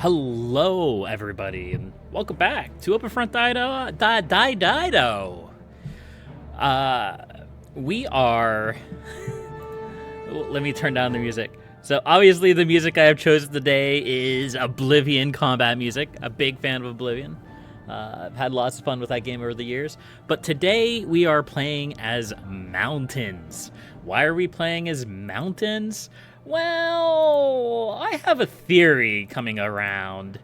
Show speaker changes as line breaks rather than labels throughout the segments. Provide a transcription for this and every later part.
Hello, everybody, and welcome back to Open Front Dido. We are. Let me turn down the music. So, obviously, the music I have chosen today is Oblivion combat music. A big fan of Oblivion. I've had lots of fun with that game over the years. But today, we are playing as mountains. Why are we playing as mountains? Well, I have a theory coming around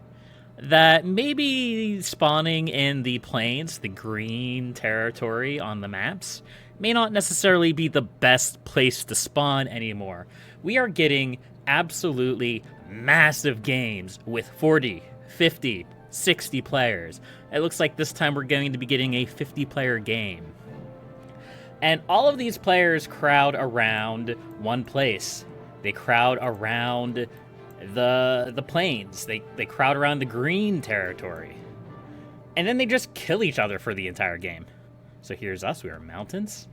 that maybe spawning in the plains, the green territory on the maps, may not necessarily be the best place to spawn anymore. We are getting absolutely massive games with 40, 50, 60 players. It looks like this time we're going to be getting a 50-player game. And all of these players crowd around one place. They crowd around the plains. They crowd around the green territory. And then they just kill each other for the entire game. So here's us. We are mountains.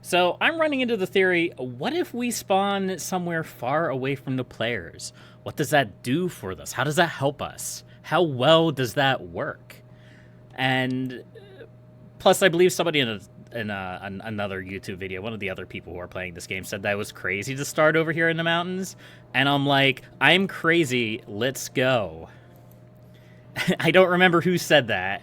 So I'm running into the theory, what if we spawn somewhere far away from the players? What does that do for us? How does that help us? How well does that work? And plus, I believe somebody in another YouTube video, one of the other people who are playing this game said that it was crazy to start over here in the mountains. And I'm like, I'm crazy. Let's go. I don't remember who said that.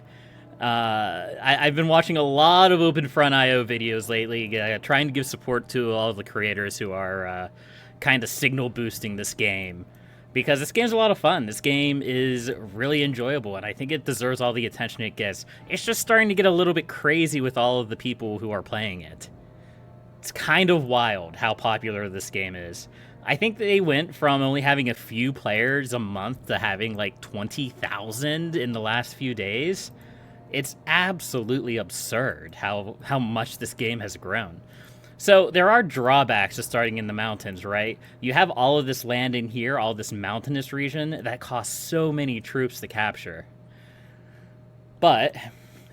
I've been watching a lot of OpenFront.io videos lately, trying to give support to all of the creators who are kind of signal boosting this game. Because this game's a lot of fun. This game is really enjoyable, and I think it deserves all the attention it gets. It's just starting to get a little bit crazy with all of the people who are playing it. It's kind of wild how popular this game is. I think they went from only having a few players a month to having like 20,000 in the last few days. It's absolutely absurd how much this game has grown. So there are drawbacks to starting in the mountains, right? You have all of this land in here, all this mountainous region that costs so many troops to capture. But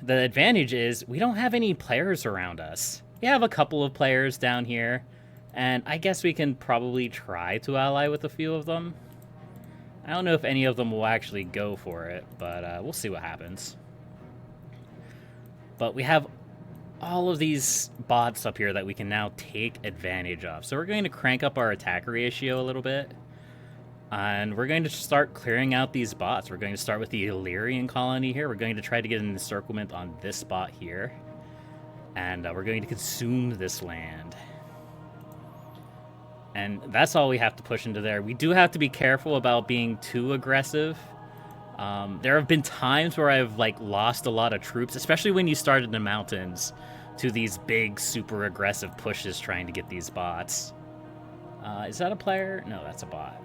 the advantage is we don't have any players around us. We have a couple of players down here, and I guess we can probably try to ally with a few of them. I don't know if any of them will actually go for it, but we'll see what happens. But we have all of these bots up here that we can now take advantage of. So we're going to crank up our attack ratio a little bit. And we're going to start clearing out these bots. We're going to start with the Illyrian colony here. We're going to try to get an encirclement on this spot here. And we're going to consume this land. And that's all we have to push into there. We do have to be careful about being too aggressive. There have been times where I've lost a lot of troops, especially when you start in the mountains, to these big, super aggressive pushes trying to get these bots. Is that a player? No, that's a bot.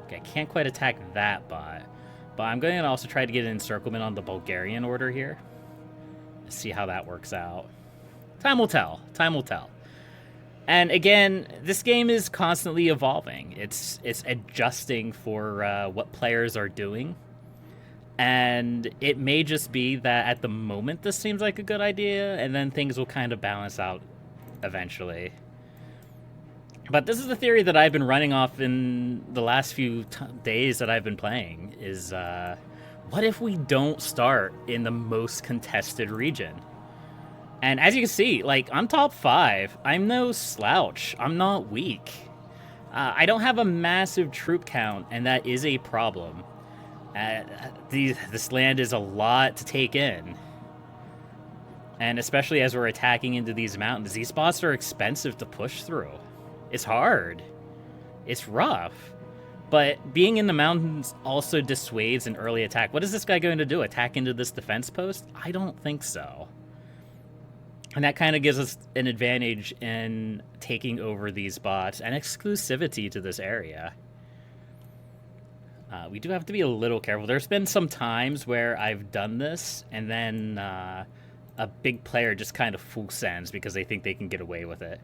Okay, I can't quite attack that bot, but I'm going to also try to get an encirclement on the Bulgarian order here. Let's see how that works out. Time will tell. Time will tell. And again, this game is constantly evolving. It's adjusting for what players are doing. And it may just be that at the moment this seems like a good idea, and then things will kind of balance out eventually. But this is the theory that I've been running off in the last few days that I've been playing, is what if we don't start in the most contested region? And as you can see, I'm top 5. I'm no slouch. I'm not weak. I don't have a massive troop count, and that is a problem. This land is a lot to take in. And especially as we're attacking into these mountains, these spots are expensive to push through. It's hard. It's rough. But being in the mountains also dissuades an early attack. What is this guy going to do? Attack into this defense post? I don't think so. And that kind of gives us an advantage in taking over these bots and exclusivity to this area. We do have to be a little careful. There's been some times where I've done this, and then a big player just kind of full sends because they think they can get away with it.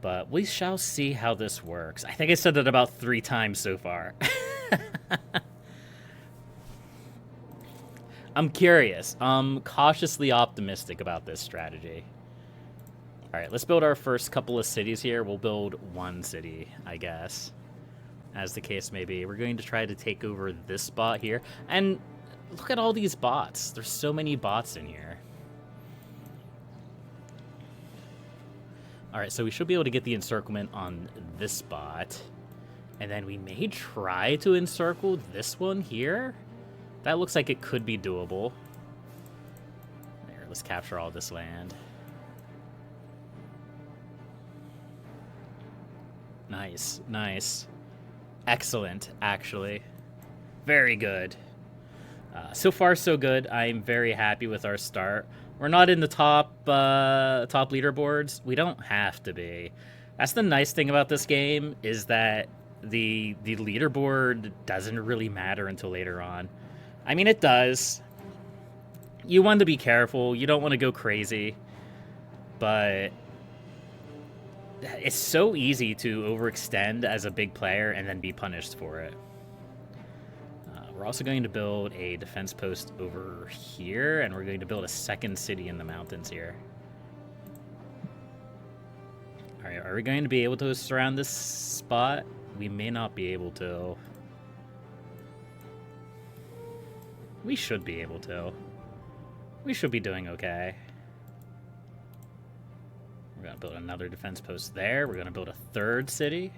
But we shall see how this works. I think I said that about 3 times so far. I'm curious. I'm cautiously optimistic about this strategy. All right, let's build our first couple of cities here. We'll build one city, I guess. as the case may be. We're going to try to take over this spot here. And look at all these bots. There's so many bots in here. All right, so we should be able to get the encirclement on this spot. And then we may try to encircle this one here. That looks like it could be doable. There, let's capture all this land. Nice, nice. Excellent, actually. Very good. So far, so good. I'm very happy with our start. We're not in the top leaderboards. We don't have to be. That's the nice thing about this game, is that the leaderboard doesn't really matter until later on. I mean, it does. You want to be careful. You don't want to go crazy. But it's so easy to overextend as a big player and then be punished for it. We're also going to build a defense post over here, and we're going to build a second city in the mountains here. All right, are we going to be able to surround this spot? We may not be able to. We should be able to. We should be doing okay. We're going to build another defense post there. We're going to build a third city.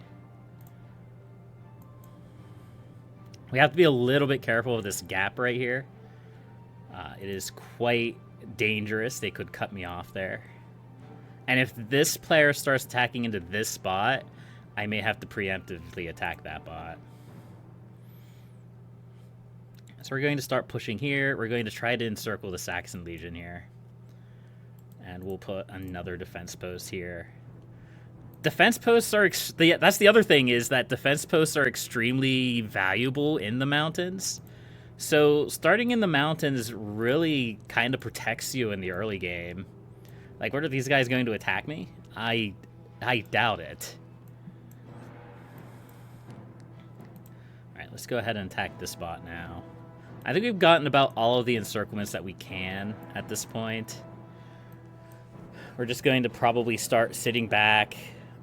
We have to be a little bit careful of this gap right here. It is quite dangerous. They could cut me off there. And if this player starts attacking into this spot, I may have to preemptively attack that bot. So we're going to start pushing here. We're going to try to encircle the Saxon Legion here. And we'll put another defense post here. Defense posts are... that's the other thing, is that defense posts are extremely valuable in the mountains. So starting in the mountains really kind of protects you in the early game. Like, what are these guys going to attack me? I doubt it. Alright, let's go ahead and attack this spot now. I think we've gotten about all of the encirclements that we can at this point. We're just going to probably start sitting back,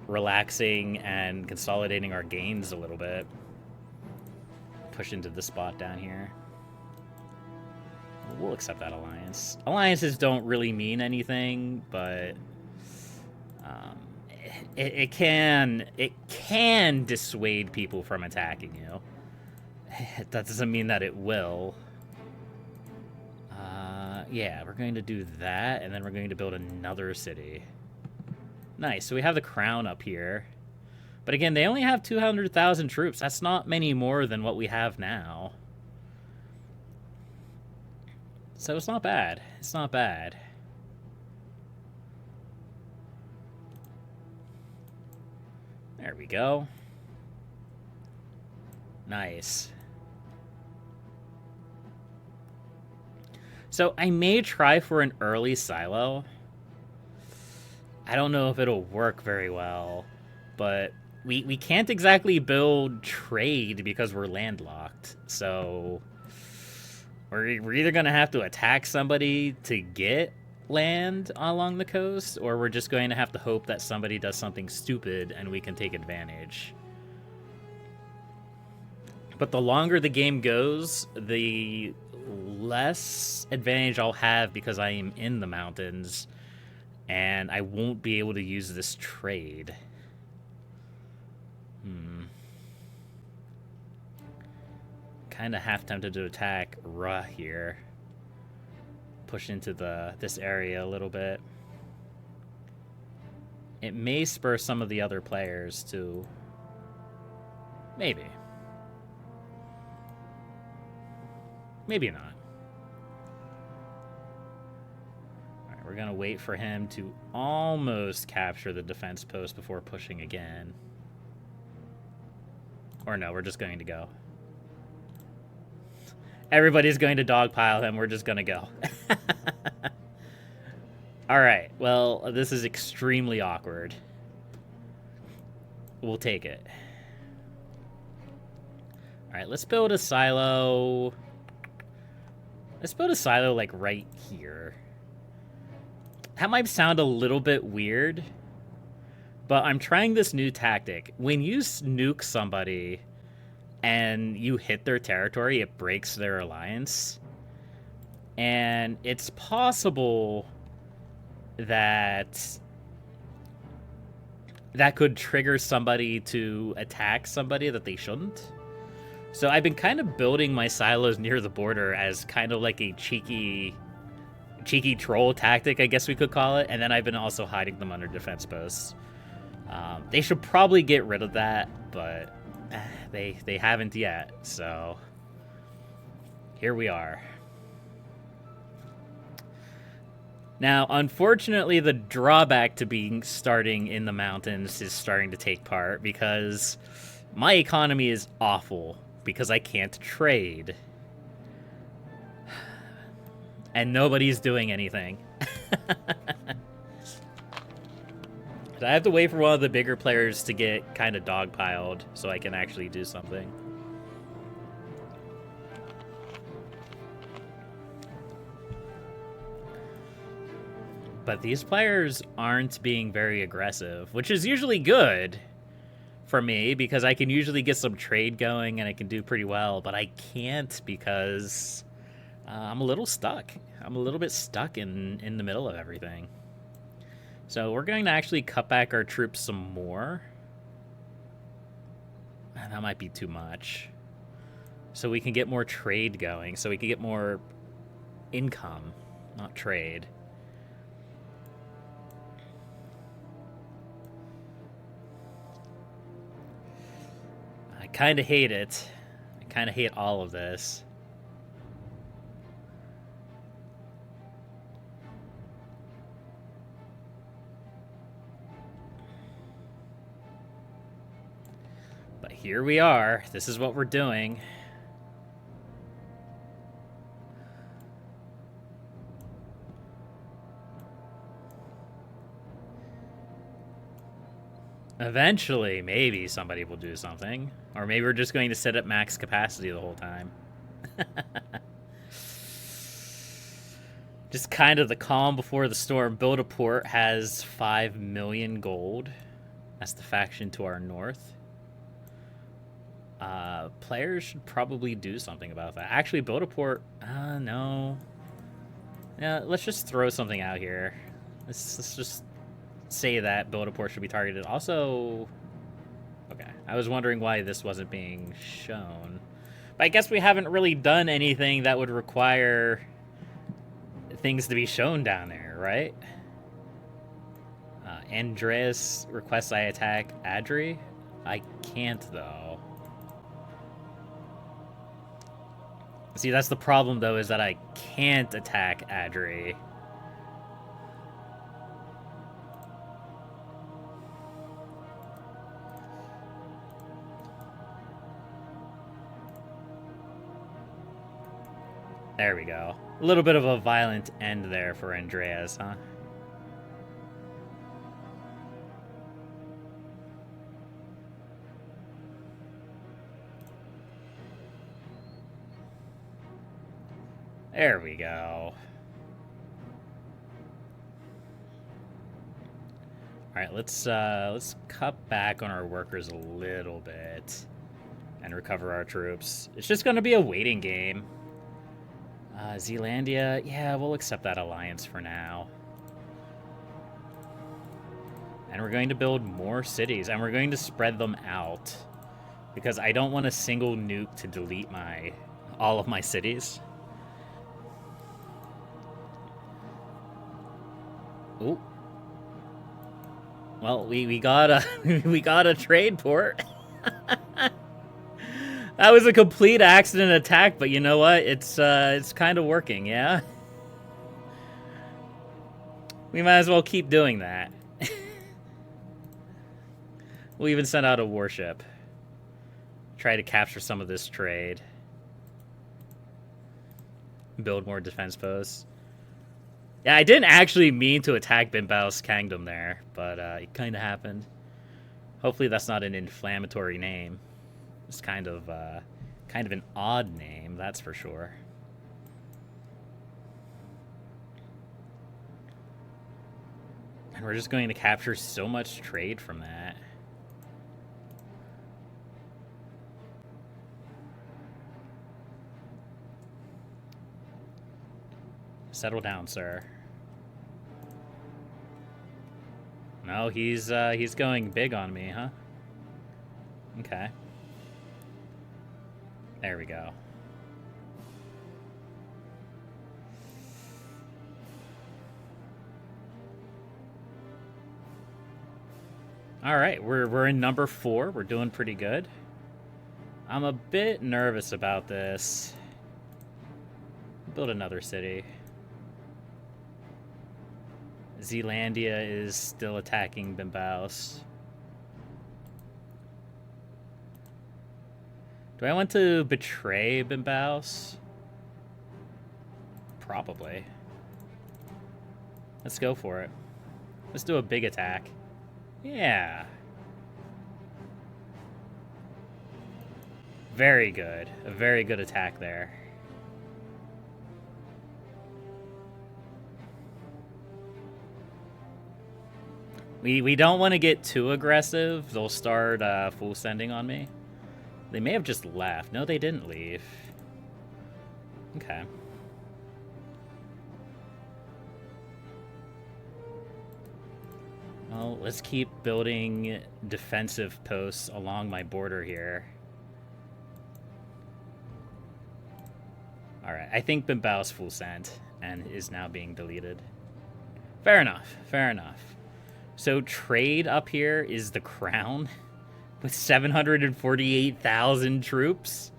relaxing, and consolidating our gains a little bit. Push into the spot down here. We'll accept that alliance. Alliances don't really mean anything, but it can dissuade people from attacking you. That doesn't mean that it will. Yeah, we're going to do that, and then we're going to build another city. Nice, so we have the crown up here. But again, they only have 200,000 troops. That's not many more than what we have now. So it's not bad. It's not bad. There we go. Nice. So I may try for an early silo. I don't know if it'll work very well, but we can't exactly build trade because we're landlocked. So we're either going to have to attack somebody to get land along the coast, or we're just going to have to hope that somebody does something stupid and we can take advantage. But the longer the game goes, the less advantage I'll have because I am in the mountains and I won't be able to use this trade. Kind of half tempted to attack Ra here. Push into this area a little bit. It may spur some of the other players to... Maybe. Maybe not. Alright, we're gonna wait for him to almost capture the defense post before pushing again. Or no, we're just going to go. Everybody's going to dogpile him. We're just going to go. All right. Well, this is extremely awkward. We'll take it. All right. Let's build a silo. Let's build a silo, like, right here. That might sound a little bit weird, but I'm trying this new tactic. When you nuke somebody and you hit their territory, it breaks their alliance. And it's possible that that could trigger somebody to attack somebody that they shouldn't. So I've been kind of building my silos near the border as kind of like a cheeky troll tactic, I guess we could call it. And then I've been also hiding them under defense posts. They should probably get rid of that, but they haven't yet. So here we are. Now, unfortunately, the drawback to starting in the mountains is starting to take part because my economy is awful because I can't trade. And nobody's doing anything. So I have to wait for one of the bigger players to get kind of dogpiled so I can actually do something. But these players aren't being very aggressive, which is usually good for me because I can usually get some trade going and I can do pretty well, but I can't because I'm a little stuck. I'm a little bit stuck in the middle of everything. So we're going to actually cut back our troops some more. That might be too much. So we can get more trade going, so we can get more income, not trade. I kind of hate it. I kind of hate all of this. But here we are. This is what we're doing. Eventually, maybe somebody will do something. Or maybe we're just going to sit at max capacity the whole time. Just kind of the calm before the storm. Build a port has 5 million gold. That's the faction to our north. Players should probably do something about that. Actually, build a port. No. Yeah, let's just throw something out here. Let's just say that build a port should be targeted. Also, okay, I was wondering why this wasn't being shown. But I guess we haven't really done anything that would require things to be shown down there, right? Andreas requests I attack Adri. I can't, though. See, that's the problem, though, is that I can't attack Adri. There we go. A little bit of a violent end there for Andreas, huh? There we go. All right, let's cut back on our workers a little bit and recover our troops. It's just going to be a waiting game. Zealandia, yeah, we'll accept that alliance for now. And we're going to build more cities, and we're going to spread them out because I don't want a single nuke to delete all of my cities. Ooh. Well, we got a we got a trade port. That was a complete accident attack, but you know what? It's kind of working, yeah? We might as well keep doing that. We'll even send out a warship. Try to capture some of this trade. Build more defense posts. Yeah, I didn't actually mean to attack Bimbao's kingdom there, but it kind of happened. Hopefully that's not an inflammatory name. It's kind of an odd name, that's for sure. And we're just going to capture so much trade from that. Settle down, sir. No, he's going big on me, huh? Okay. There we go. All right, we're in number 4. We're doing pretty good. I'm a bit nervous about this. Build another city. Zealandia is still attacking Bimbaus. Do I want to betray Bimbaus? Probably. Let's go for it. Let's do a big attack. Yeah. Very good. A very good attack there. We don't want to get too aggressive. They'll start full sending on me. They may have just left. No, they didn't leave. Okay. Well, let's keep building defensive posts along my border here. Alright, I think Bimbaus full sent and is now being deleted. Fair enough, fair enough. So trade up here is the crown with 748,000 troops.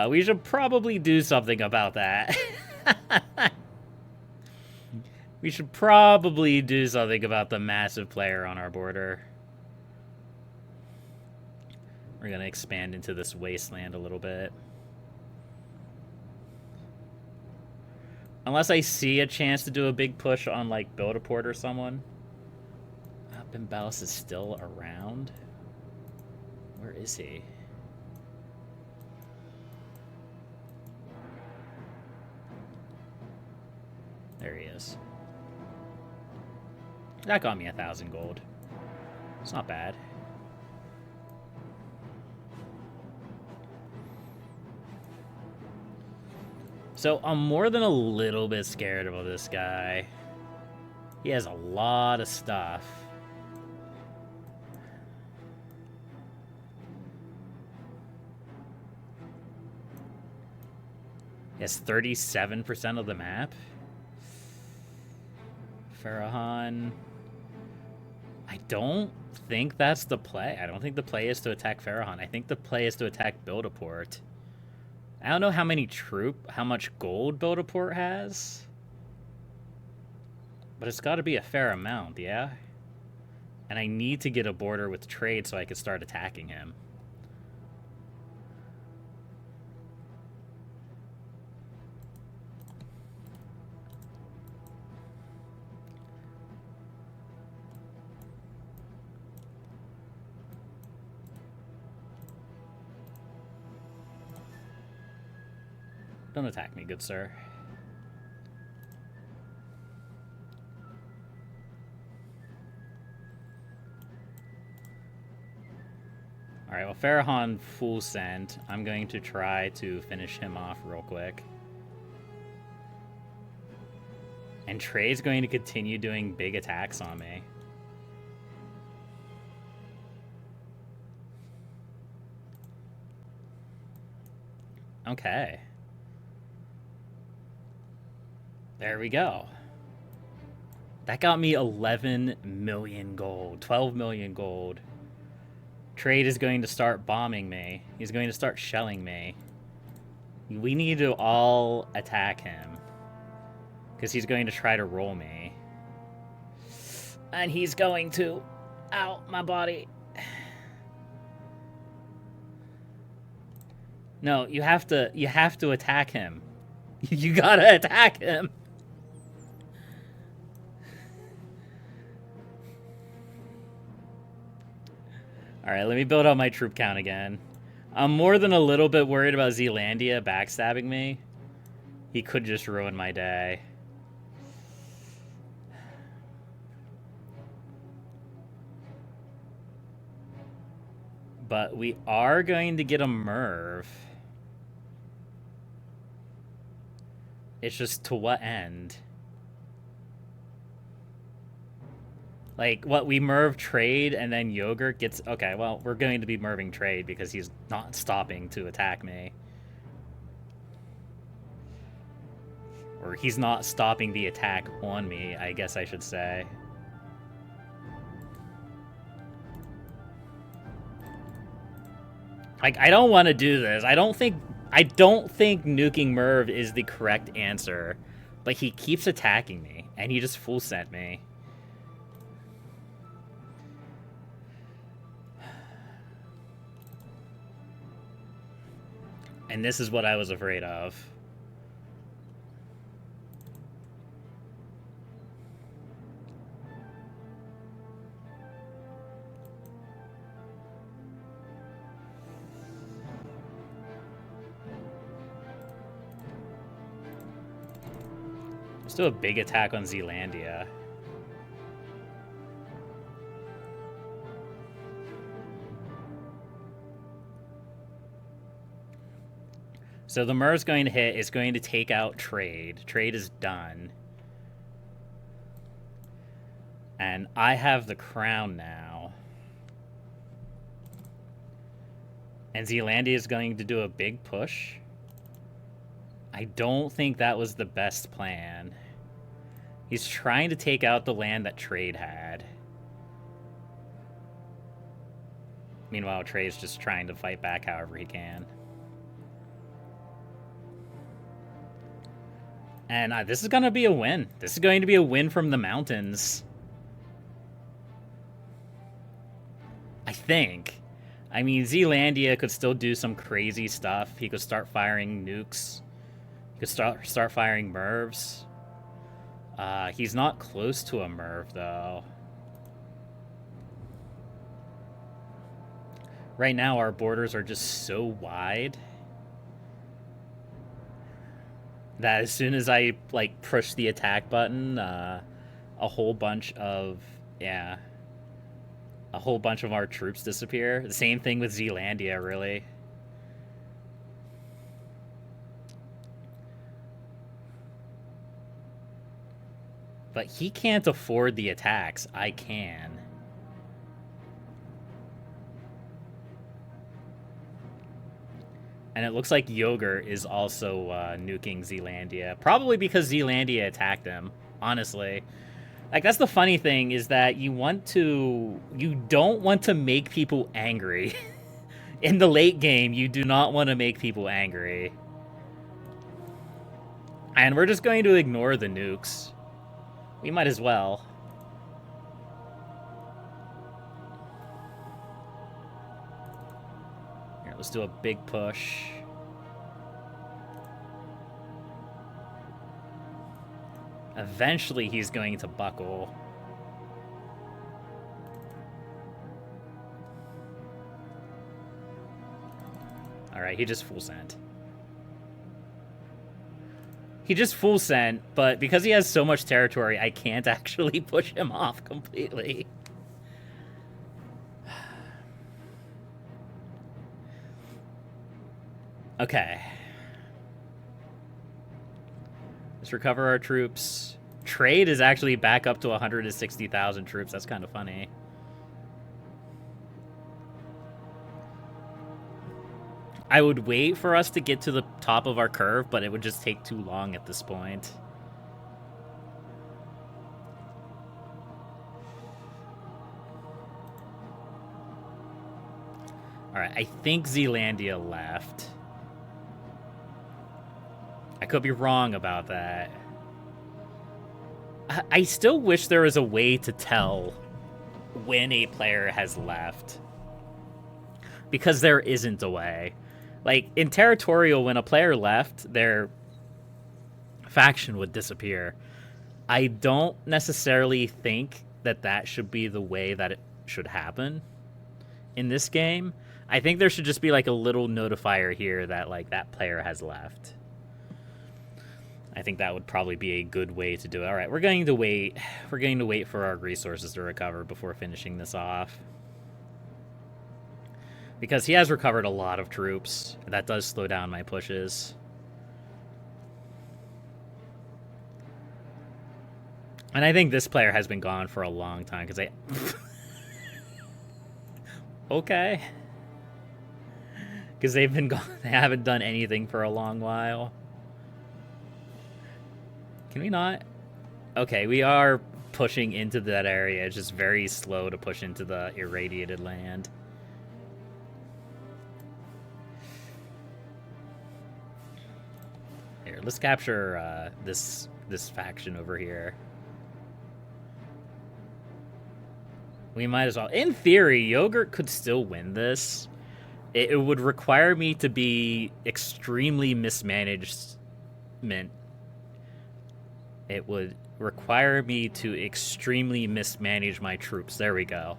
We should probably do something about that. We should probably do something about the massive player on our border. We're going to expand into this wasteland a little bit. Unless I see a chance to do a big push on, like, Build-A-Port or someone. Bimbaus is still around. Where is he? There he is. That got me 1,000 gold. It's not bad. So I'm more than a little bit scared about this guy. He has a lot of stuff. He has 37% of the map. Farahhan. I don't think that's the play. I don't think the play is to attack Farahhan. I think the play is to attack Build-A-Port. I don't know how much gold Build-A-Port has. But it's got to be a fair amount, yeah? And I need to get a border with trade so I can start attacking him. Don't attack me, good sir. Alright, well, Farahhan full sent. I'm going to try to finish him off real quick. And Trey's going to continue doing big attacks on me. Okay. There we go. That got me 11 million gold, 12 million gold. Trade is going to start bombing me. He's going to start shelling me. We need to all attack him. Because he's going to try to roll me. And he's going to... Ow, my body. No, you have to attack him. You gotta attack him. Alright, let me build up my troop count again. I'm more than a little bit worried about Zealandia backstabbing me. He could just ruin my day. But we are going to get a Merv. It's just to what end? Like, what, we Merv trade and then Yogurt gets... Okay, well, we're going to be Merving trade because he's not stopping to attack me. Or he's not stopping the attack on me, I guess I should say. Like, I don't want to do this. I don't think nuking Merv is the correct answer. But he keeps attacking me, and he just full sent me. And this is what I was afraid of. Let's do a big attack on Zealandia. So the Merv's going to hit. It's going to take out Trade. Trade is done. And I have the crown now. And Zealandia is going to do a big push. I don't think that was the best plan. He's trying to take out the land that Trade had. Meanwhile, Trade's just trying to fight back however he can. And this is going to be a win. This is going to be a win from the mountains. I think. I mean, Zealandia could still do some crazy stuff. He could start firing nukes. He could start firing Mervs. He's not close to a Merv, though. Right now, our borders are just so wide that as soon as I, like, push the attack button, a whole bunch of our troops disappear. The same thing with Zealandia, really. But he can't afford the attacks. I can. And it looks like Yogurt is also nuking Zealandia. Probably because Zealandia attacked him, honestly. Like, that's the funny thing, is that you don't want to make people angry. In the late game, you do not want to make people angry. And we're just going to ignore the nukes. We might as well. Here, let's do a big push. Eventually, he's going to buckle. Alright, he just full sent. He just full sent, but because he has so much territory, I can't actually push him off completely. Okay. Let's recover our troops. Trade is actually back up to 160,000 troops. That's kind of funny. I would wait for us to get to the top of our curve, but it would just take too long at this point. Alright, I think Zealandia left. I could be wrong about that. I still wish there was a way to tell when a player has left. Because there isn't a way. Like, in Territorial, when a player left, their faction would disappear. I don't necessarily think that that should be the way that it should happen in this game. I think there should just be, like, a little notifier here that, like, that player has left. I think that would probably be a good way to do it. All right, we're going to wait. We're going to wait for our resources to recover before finishing this off. Because he has recovered a lot of troops. That does slow down my pushes. And I think this player has been gone for a long time because they... Okay. Because they've been gone. They haven't done anything for a long while. Can we not? Okay, we are pushing into that area. It's just very slow to push into the irradiated land. Here, let's capture this faction over here. We might as well. In theory, Yogurt could still win this. It would require me to be extremely mismanaged. It would require me to extremely mismanage my troops. There we go.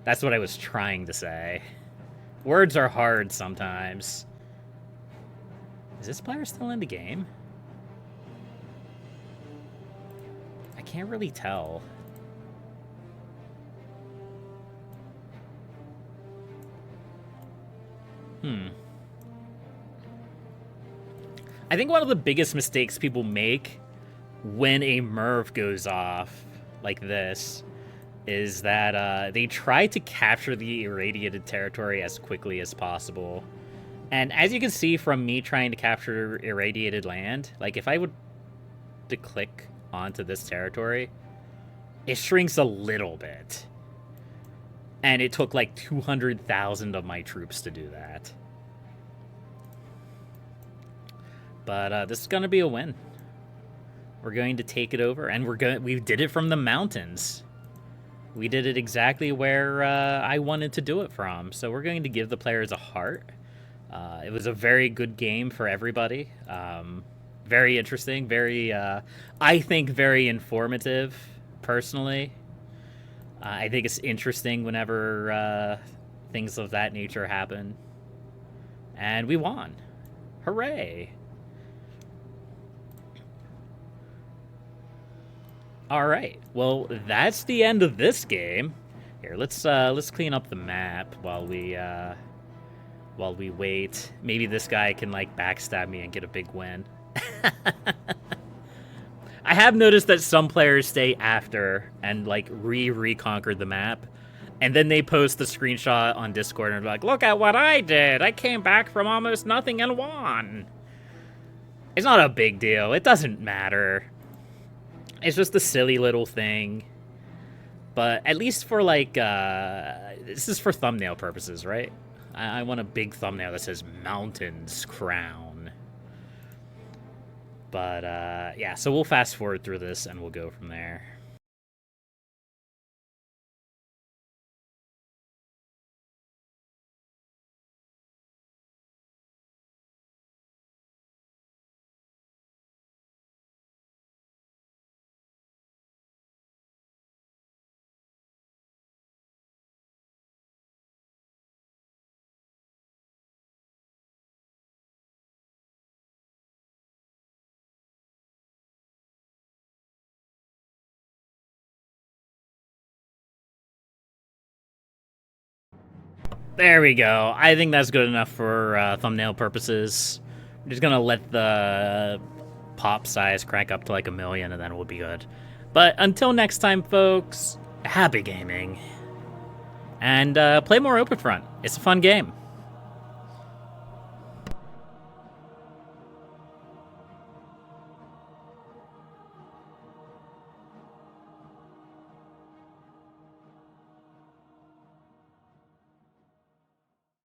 That's what I was trying to say. Words are hard sometimes. Is this player still in the game? I can't really tell. I think one of the biggest mistakes people make when a MIRV goes off like this is that they try to capture the irradiated territory as quickly as possible. And as you can see from me trying to capture irradiated land, like if I would to click onto this territory, it shrinks a little bit. And it took like 200,000 of my troops to do that. But this is going to be a win. We're going to take it over, and we did it from the mountains. We did it exactly where I wanted to do it from. So we're going to give the players a heart. It was a very good game for everybody. Very interesting, very, I think, very informative, personally. I think it's interesting whenever things of that nature happen. And we won. Hooray! All right. Well, that's the end of this game. Here, let's clean up the map while we wait. Maybe this guy can like backstab me and get a big win. I have noticed that some players stay after and like reconquer the map, and then they post the screenshot on Discord and be like, "Look at what I did! I came back from almost nothing and won." It's not a big deal. It doesn't matter. It's just a silly little thing. But at least for, like, this is for thumbnail purposes, right? I want a big thumbnail that says Mountains Crown. But, yeah, so we'll fast forward through this and we'll go from there. There we go. I think that's good enough for thumbnail purposes. I'm just gonna let the pop size crank up to like 1 million and then we'll be good. But until next time, folks, happy gaming. And play more Open Front. It's a fun game.